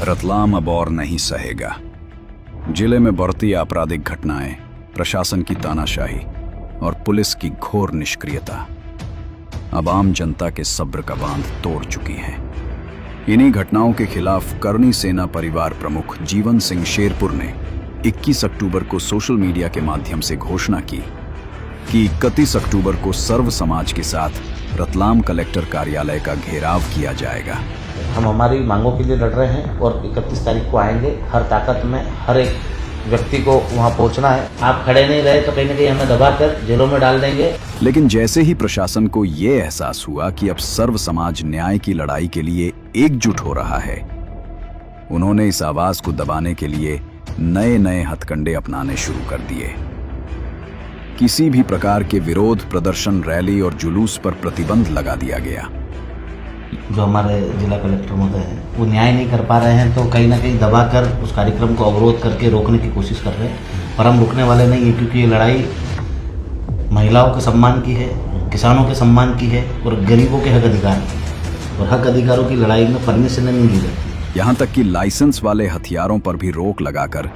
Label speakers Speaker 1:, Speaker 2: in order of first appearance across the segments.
Speaker 1: रतलाम अब और नहीं सहेगा। जिले में बढ़ती आपराधिक घटनाएं, प्रशासन की तानाशाही और पुलिस की घोर निष्क्रियता अब आम जनता के सब्र का बांध तोड़ चुकी है। इन्हीं घटनाओं के खिलाफ करणी सेना परिवार प्रमुख जीवन सिंह शेरपुर ने 21 अक्टूबर को सोशल मीडिया के माध्यम से घोषणा की कि 31 अक्टूबर को सर्व समाज के साथ रतलाम कलेक्टर कार्यालय का घेराव किया जाएगा।
Speaker 2: हम हमारी मांगों के लिए लड़ रहे हैं और 31 तारीख को आएंगे। हर ताकत में हर एक व्यक्ति को वहां पहुंचना है। आप खड़े नहीं रहे तो कहीं ना कहीं हमें दबाकर जेलों में डाल देंगे।
Speaker 1: लेकिन जैसे ही प्रशासन को ये एहसास हुआ कि अब सर्व समाज न्याय की लड़ाई के लिए एकजुट हो रहा है, उन्होंने इस आवाज को दबाने के लिए नए नए हथकंडे अपनाने शुरू कर दिए। किसी भी प्रकार के विरोध प्रदर्शन, रैली और जुलूस पर प्रतिबंध लगा दिया गया।
Speaker 2: जो हमारे जिला कलेक्टर महोदय हैं वो न्याय नहीं कर पा रहे हैं, तो कहीं ना कहीं दबाकर उस कार्यक्रम को अवरोध करके रोकने की कोशिश कर रहे हैं। पर हम रुकने वाले नहीं है, क्योंकि ये लड़ाई महिलाओं के सम्मान की है, किसानों के सम्मान की है और गरीबों के हक अधिकार की। और हक अधिकारों की लड़ाई में परमिशन नहीं ली जाती।
Speaker 1: यहाँ तक कि लाइसेंस वाले हथियारों पर भी रोक लगाकर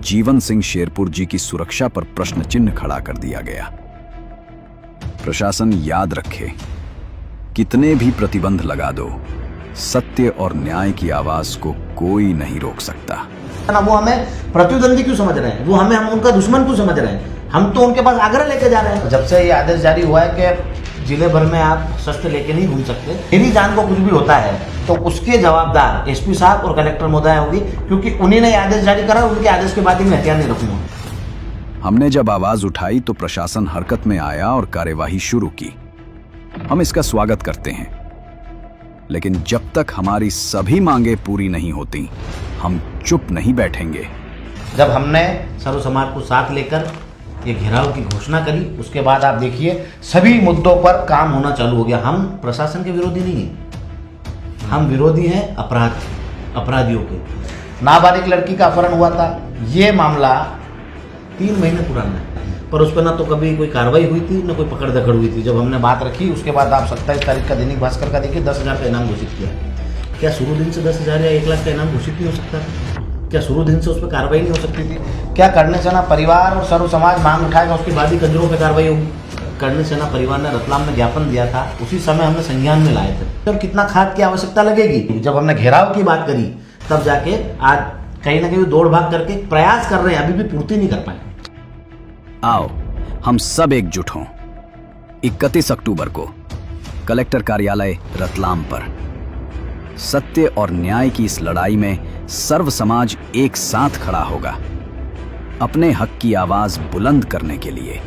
Speaker 1: जीवन सिंह शेरपुर जी की सुरक्षा पर प्रश्न चिन्ह खड़ा कर दिया गया। प्रशासन याद रखे, कितने भी प्रतिबंध लगा दो, सत्य और न्याय की आवाज को कोई नहीं रोक सकता।
Speaker 2: ना वो हमें प्रतिद्वंदी क्यों समझ रहे हैं, वो हमें हम उनका दुश्मन क्यों समझ रहे हैं? हम तो उनके पास आग्रह लेके जा रहे हैं। जब से ये आदेश जारी हुआ है कि जिले भर में आप शस्त्र लेके नहीं घूम सकते, मेरी जान को कुछ भी होता है तो उसके जवाबदार एसपी साहब और कलेक्टर महोदय होगी, क्योंकि उन्हीं ने आदेश जारी करा। उनके आदेश के बाद ही मैं हथियार नहीं रखूंगा।
Speaker 1: हमने जब आवाज उठाई तो प्रशासन हरकत में आया और कार्यवाही शुरू की। हम इसका स्वागत करते हैं, लेकिन जब तक हमारी सभी मांगे पूरी नहीं होती, हम चुप नहीं बैठेंगे।
Speaker 2: जब हमने सर्व समाज को साथ लेकर ये घेराव की घोषणा करी, उसके बाद आप देखिए सभी मुद्दों पर काम होना चालू हो गया। हम प्रशासन के विरोधी नहीं हैं, हम विरोधी हैं अपराधियों के। नाबालिग लड़की का अपहरण हुआ था, ये मामला 3 महीने पुराना है, पर उस पर ना तो कभी कोई कार्रवाई हुई थी, ना कोई पकड़ दकड़ हुई थी। जब हमने बात रखी उसके बाद आप 27 तारीख का दैनिक भास्कर का देखिए 10,000 का इनाम घोषित किया। क्या शुरू दिन से 10,000 या 1 लाख का इनाम घोषित नहीं हो सकता था? क्या शुरू दिन से उस पर कार्रवाई नहीं हो सकती थी? क्या करने से ना परिवार और सर्व समाज मांग उठाएगा उसके बाद ही कंजरों पर कार्रवाई होगी? करने से ना परिवार ने रतलाम में ज्ञापन दिया था, उसी समय हमने संज्ञान में लाए थे। और कितना खाद की आवश्यकता लगेगी? जब हमने घेराव की बात करी तब जाके आज कहीं ना कहीं दौड़ भाग करके प्रयास कर रहे हैं, अभी भी पूर्ति नहीं कर पाए।
Speaker 1: आओ हम सब एकजुट हों। 31 अक्टूबर को कलेक्टर कार्यालय रतलाम पर सत्य और न्याय की इस लड़ाई में सर्व समाज एक साथ खड़ा होगा, अपने हक की आवाज बुलंद करने के लिए।